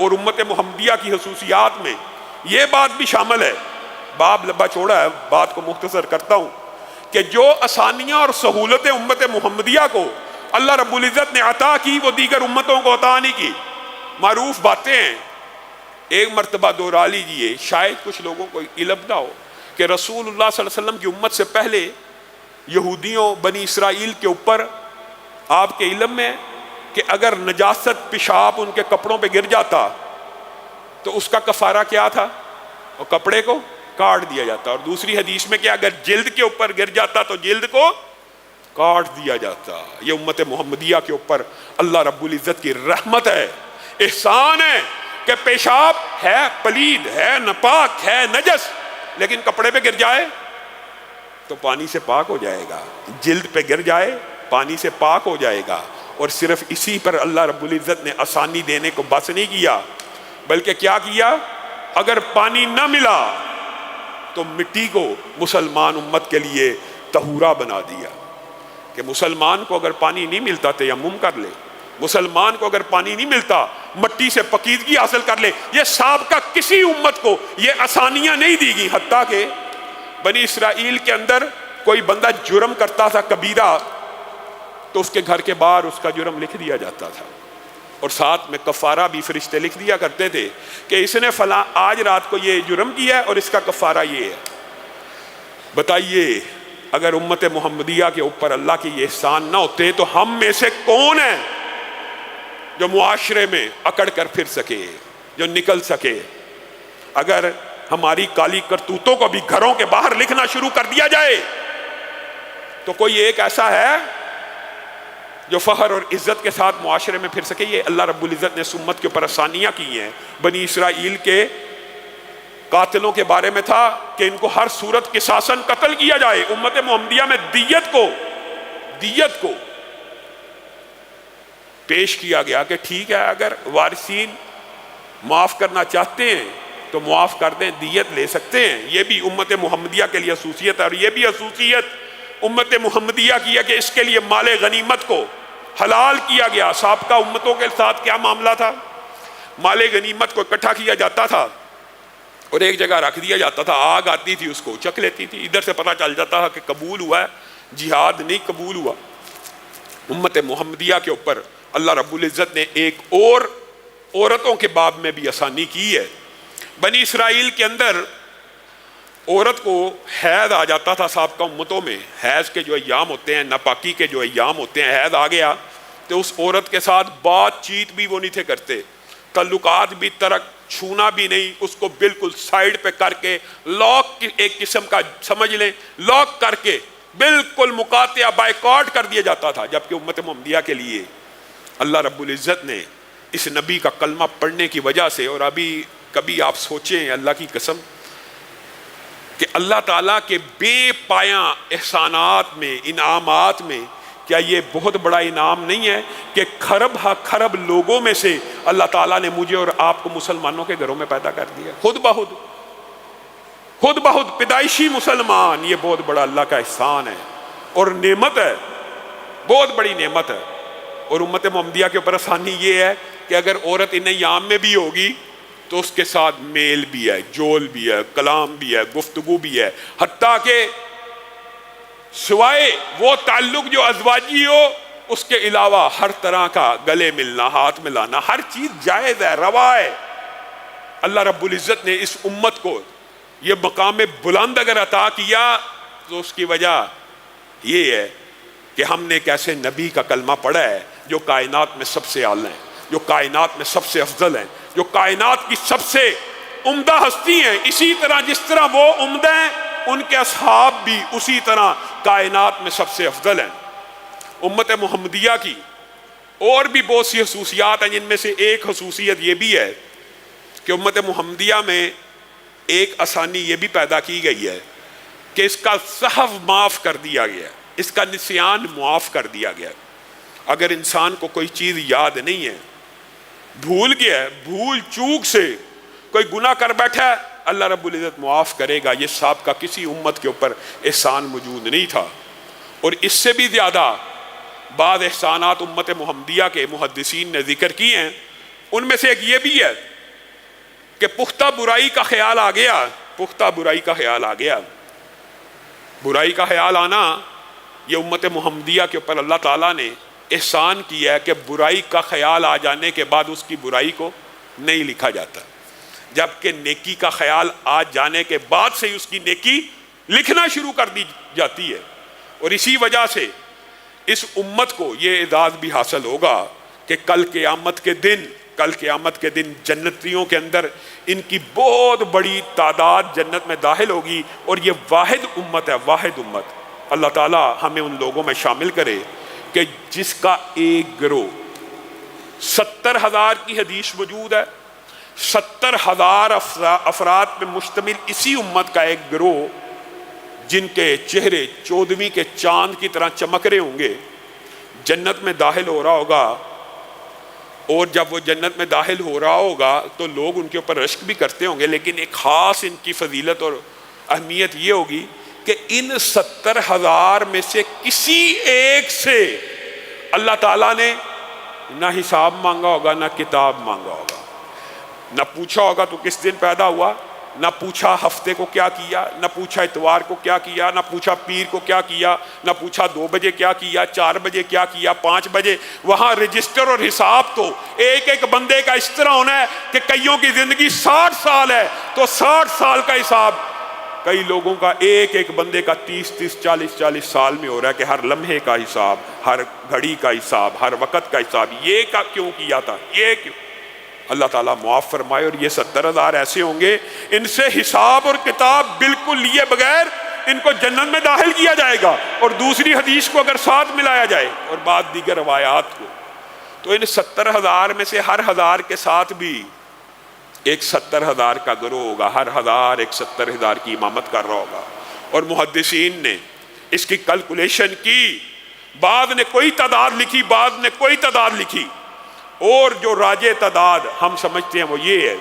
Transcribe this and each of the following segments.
اور امت محمدیہ کی خصوصیات میں یہ بات بھی شامل ہے، باب لمبا چوڑا ہے، بات کو مختصر کرتا ہوں، کہ جو آسانیاں اور سہولتیں امت محمدیہ کو اللہ رب العزت نے عطا کی وہ دیگر امتوں کو عطا نہیں کی۔ معروف باتیں ہیں، ایک مرتبہ دہرا لیجئے، شاید کچھ لوگوں کو علم نہ ہو کہ رسول اللہ صلی اللہ علیہ وسلم کی امت سے پہلے یہودیوں بنی اسرائیل کے اوپر آپ کے علم میں کہ اگر نجاست پیشاب ان کے کپڑوں پہ گر جاتا تو اس کا کفارہ کیا تھا؟ اور کپڑے کو کاٹ دیا جاتا، اور دوسری حدیث میں کہ اگر جلد کے اوپر گر جاتا تو جلد کو کاٹ دیا جاتا۔ یہ امت محمدیہ کے اوپر اللہ رب العزت کی رحمت ہے، احسان ہے کہ پیشاب ہے پلید ہے، ناپاک ہے، نجس، لیکن کپڑے پہ گر جائے تو پانی سے پاک ہو جائے گا، جلد پہ گر جائے پانی سے پاک ہو جائے گا۔ اور صرف اسی پر اللہ رب العزت نے آسانی دینے کو بس نہیں کیا، بلکہ کیا کیا؟ اگر پانی نہ ملا تو مٹی کو مسلمان امت کے لیے طہورا بنا دیا، کہ مسلمان کو اگر پانی نہیں ملتا تیمم کر لے، مسلمان کو اگر پانی نہیں ملتا مٹی سے پکیزگی حاصل کر لے۔ یہ سابقہ کسی امت کو یہ آسانیاں نہیں دی گئی، حتیٰ کہ بنی اسرائیل کے اندر کوئی بندہ جرم کرتا تھا کبیرہ تو اس کے گھر کے باہر اس کا جرم لکھ دیا جاتا تھا، اور ساتھ میں کفارہ بھی فرشتے لکھ دیا کرتے تھے کہ اس نے فلاں آج رات کو یہ جرم کیا ہے اور اس کا کفارہ یہ ہے۔ بتائیے اگر امت محمدیہ کے اوپر اللہ کے یہ احسان نہ ہوتے تو ہم میں سے کون ہے جو معاشرے میں اکڑ کر پھر سکے، جو نکل سکے؟ اگر ہماری کالی کرتوتوں کو بھی گھروں کے باہر لکھنا شروع کر دیا جائے تو کوئی ایک ایسا ہے جو فخر اور عزت کے ساتھ معاشرے میں پھر سکے؟ یہ اللہ رب العزت نے اس امت کے اوپر آسانیاں کی ہیں۔ بنی اسرائیل کے قاتلوں کے بارے میں تھا کہ ان کو ہر صورت قصاصاً قتل کیا جائے۔ امت محمدیہ میں دیت کو پیش کیا گیا کہ ٹھیک ہے اگر وارثین معاف کرنا چاہتے ہیں تو معاف کر دیں، دیت لے سکتے ہیں۔ یہ بھی امت محمدیہ کے لیے خصوصیت ہے، اور یہ بھی خصوصیت امت محمدیہ کی ہے کہ اس کے لیے مال غنیمت کو حلال کیا گیا۔ سابقہ امتوں کے ساتھ کیا معاملہ تھا؟ مال غنیمت کو اکٹھا کیا جاتا تھا اور ایک جگہ رکھ دیا جاتا تھا، آگ آتی تھی اس کو چکھ لیتی تھی، ادھر سے پتہ چل جاتا تھا کہ قبول ہوا ہے، جہاد نہیں قبول ہوا۔ امت محمدیہ کے اوپر اللہ رب العزت نے ایک اور عورتوں کے باب میں بھی آسانی کی ہے۔ بنی اسرائیل کے اندر عورت کو حیض آ جاتا تھا سابقہ امتوں میں، حیض کے جو ایام ہوتے ہیں، ناپاکی کے جو ایام ہوتے ہیں، حیض آ گیا تو اس عورت کے ساتھ بات چیت بھی وہ نہیں تھے کرتے، تعلقات بھی ترک، چھونا بھی نہیں، اس کو بالکل سائیڈ پہ کر کے لاک، ایک قسم کا سمجھ لیں لاک کر کے بالکل مقاطعہ بائیکاٹ کر دیا جاتا تھا۔ جبکہ امت محمدیہ کے لیے اللہ رب العزت نے اس نبی کا کلمہ پڑھنے کی وجہ سے، اور ابھی کبھی آپ سوچیں اللہ کی قسم کہ اللہ تعالیٰ کے بے پایاں احسانات میں، انعامات میں، کیا یہ بہت بڑا انعام نہیں ہے کہ کھرب ہا کھرب لوگوں میں سے اللہ تعالیٰ نے مجھے اور آپ کو مسلمانوں کے گھروں میں پیدا کر دیا، خود بخود پیدائشی مسلمان۔ یہ بہت بڑا اللہ کا احسان ہے اور نعمت ہے، بہت بڑی نعمت ہے۔ اور امت محمدیہ کے اوپر آسانی یہ ہے کہ اگر عورت ان ایام میں بھی ہوگی تو اس کے ساتھ میل بھی ہے، جول بھی ہے، کلام بھی ہے، گفتگو بھی ہے، حتیٰ کہ سوائے وہ تعلق جو ازواجی ہو اس کے علاوہ ہر طرح کا گلے ملنا، ہاتھ ملانا، ہر چیز جائز ہے، روا ہے۔ اللہ رب العزت نے اس امت کو یہ مقام بلند اگر عطا کیا تو اس کی وجہ یہ ہے کہ ہم نے ایک ایسے نبی کا کلمہ پڑھا ہے جو کائنات میں سب سے اعلیٰ ہیں، جو کائنات میں سب سے افضل ہیں، جو کائنات کی سب سے عمدہ ہستی ہیں۔ اسی طرح جس طرح وہ عمدہ ہیں ان کے اصحاب بھی اسی طرح کائنات میں سب سے افضل ہیں۔ امت محمدیہ کی اور بھی بہت سی خصوصیات ہیں، جن میں سے ایک خصوصیت یہ بھی ہے کہ امت محمدیہ میں ایک آسانی یہ بھی پیدا کی گئی ہے کہ اس کا سہو معاف کر دیا گیا، اس کا نسیان معاف کر دیا گیا۔ اگر انسان کو کوئی چیز یاد نہیں ہے، بھول گیا ہے، بھول چوک سے کوئی گناہ کر بیٹھا ہے، اللہ رب العزت معاف کرے گا۔ یہ سابقہ کسی امت کے اوپر احسان موجود نہیں تھا۔ اور اس سے بھی زیادہ بعض احسانات امت محمدیہ کے محدثین نے ذکر کیے ہیں، ان میں سے ایک یہ بھی ہے کہ پختہ برائی کا خیال آ گیا، پختہ برائی کا خیال آ گیا۔ برائی کا خیال آنا یہ امت محمدیہ کے اوپر اللہ تعالیٰ نے احسان کیا ہے کہ برائی کا خیال آ جانے کے بعد اس کی برائی کو نہیں لکھا جاتا، جبکہ نیکی کا خیال آ جانے کے بعد سے اس کی نیکی لکھنا شروع کر دی جاتی ہے۔ اور اسی وجہ سے اس امت کو یہ اعزاز بھی حاصل ہوگا کہ کل قیامت کے دن جنتیوں کے اندر ان کی بہت بڑی تعداد جنت میں داخل ہوگی، اور یہ واحد امت ہے، واحد امت۔ اللہ تعالیٰ ہمیں ان لوگوں میں شامل کرے کہ جس کا ایک گروہ 70,000 کی حدیث موجود ہے، 70,000 افراد پہ مشتمل اسی امت کا ایک گروہ جن کے چہرے 14ویں کے چاند کی طرح چمک رہے ہوں گے، جنت میں داخل ہو رہا ہوگا۔ اور جب وہ جنت میں داخل ہو رہا ہوگا تو لوگ ان کے اوپر رشک بھی کرتے ہوں گے، لیکن ایک خاص ان کی فضیلت اور اہمیت یہ ہوگی کہ ان 70,000 میں سے کسی ایک سے اللہ تعالیٰ نے نہ حساب مانگا ہوگا، نہ کتاب مانگا ہوگا، نہ پوچھا ہوگا تو کس دن پیدا ہوا، نہ پوچھا ہفتے کو کیا کیا، نہ پوچھا اتوار کو کیا کیا، نہ پوچھا پیر کو کیا کیا، نہ پوچھا 2 بجے کیا کیا، 4 بجے کیا کیا، 5 بجے۔ وہاں رجسٹر اور حساب تو ایک ایک بندے کا اس طرح ہونا ہے کہ کئیوں کی زندگی 60 سال ہے تو 60 سال کا حساب کئی لوگوں کا ایک ایک بندے کا 30 40 سال میں ہو رہا ہے کہ ہر لمحے کا حساب، ہر گھڑی کا حساب، ہر وقت کا حساب۔ یہ کیوں کیا تھا، یہ کیوں؟ اللہ تعالیٰ معاف فرمائے۔ اور یہ 70,000 ایسے ہوں گے ان سے حساب اور کتاب بالکل لیے بغیر ان کو جنت میں داخل کیا جائے گا۔ اور دوسری حدیث کو اگر ساتھ ملایا جائے اور بعد دیگر روایات کو، تو ان 70,000 میں سے ہر 1000 کے ساتھ بھی ایک 70,000 کا گروہ ہوگا، ہر 1000 ایک 70,000 کی امامت کر رہا ہوگا۔ اور محدثین نے اس کی کیلکولیشن کی، بعض نے کوئی تعداد لکھی، بعض نے کوئی تعداد لکھی، اور جو راجع تعداد ہم سمجھتے ہیں وہ یہ ہے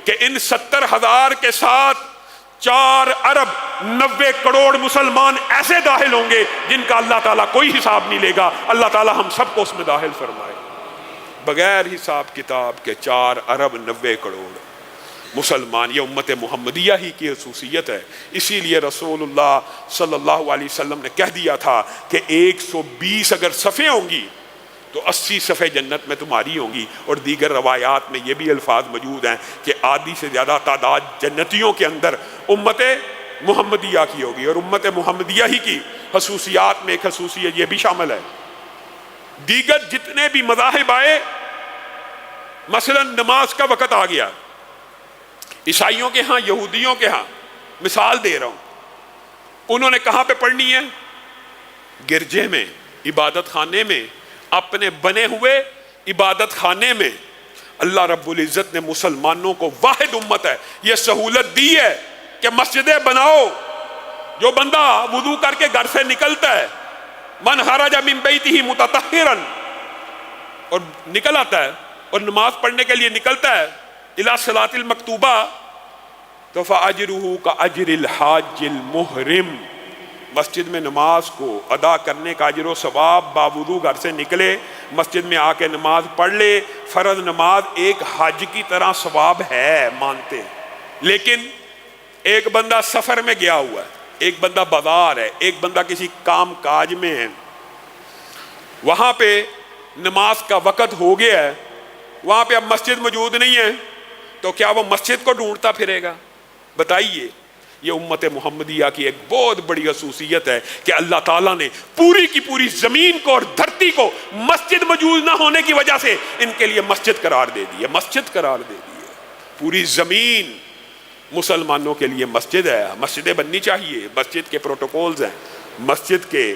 کہ ان 70,000 کے ساتھ 4 ارب 90 کروڑ مسلمان ایسے داخل ہوں گے جن کا اللہ تعالیٰ کوئی حساب نہیں لے گا۔ اللہ تعالیٰ ہم سب کو اس میں داخل فرمائے بغیر حساب کتاب کے۔ 4 ارب 90 کروڑ مسلمان، یہ امت محمدیہ ہی کی خصوصیت ہے۔ اسی لیے رسول اللہ صلی اللہ علیہ وسلم نے کہہ دیا تھا کہ 120 اگر صفیں ہوں گی تو 80 صفحے جنت میں تمہاری ہوں گی۔ اور دیگر روایات میں یہ بھی الفاظ موجود ہیں کہ آدھی سے زیادہ تعداد جنتیوں کے اندر امت محمدیہ کی ہوگی۔ اور امت محمدیہ ہی کی خصوصیات میں ایک خصوصیت یہ بھی شامل ہے، دیگر جتنے بھی مذاہب آئے، مثلا نماز کا وقت آ گیا، عیسائیوں کے ہاں، یہودیوں کے ہاں، مثال دے رہا ہوں، انہوں نے کہاں پہ پڑھنی ہے؟ گرجے میں، عبادت خانے میں، اپنے بنے ہوئے عبادت خانے میں۔ اللہ رب العزت نے مسلمانوں کو، واحد امت ہے، یہ سہولت دی ہے کہ مسجدیں بناؤ۔ جو بندہ وضو کر کے گھر سے نکلتا ہے، من خرج من بیتہ متطہرا، اور نکل آتا ہے اور نماز پڑھنے کے لیے نکلتا ہے الی الصلاۃ المکتوبہ، تو فاجرہ کاجر الحاج المحرم، مسجد میں نماز کو ادا کرنے کا اجر و ثواب، باوضو گھر سے نکلے، مسجد میں آ کے نماز پڑھ لے، فرض نماز ایک حج کی طرح ثواب ہے، مانتے ہیں۔ لیکن ایک بندہ سفر میں گیا ہوا ہے، ایک بندہ بازار ہے، ایک بندہ کسی کام کاج میں ہے، وہاں پہ نماز کا وقت ہو گیا ہے، وہاں پہ اب مسجد موجود نہیں ہے، تو کیا وہ مسجد کو ڈھونڈتا پھرے گا؟ بتائیے۔ یہ امت محمدیہ کی ایک بہت بڑی خصوصیت ہے کہ اللہ تعالیٰ نے پوری کی پوری زمین کو اور دھرتی کو مسجد موجود نہ ہونے کی وجہ سے ان کے لیے مسجد قرار دے دی ہے، مسجد قرار دے دی ہے۔ پوری زمین مسلمانوں کے لیے مسجد ہے، مسجدیں بننی چاہیے، مسجد کے پروٹوکولز ہیں، مسجد کے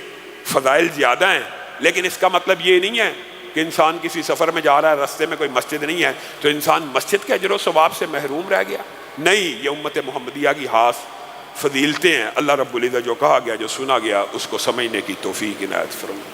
فضائل زیادہ ہیں، لیکن اس کا مطلب یہ نہیں ہے کہ انسان کسی سفر میں جا رہا ہے، رستے میں کوئی مسجد نہیں ہے تو انسان مسجد کے اجر و ثواب سے محروم رہ گیا۔ نہیں، یہ امت محمدیہ کی خاص فضیلتیں ہیں۔ اللہ رب العزت جو کہا گیا، جو سنا گیا، اس کو سمجھنے کی توفیق عنایت فرمائے۔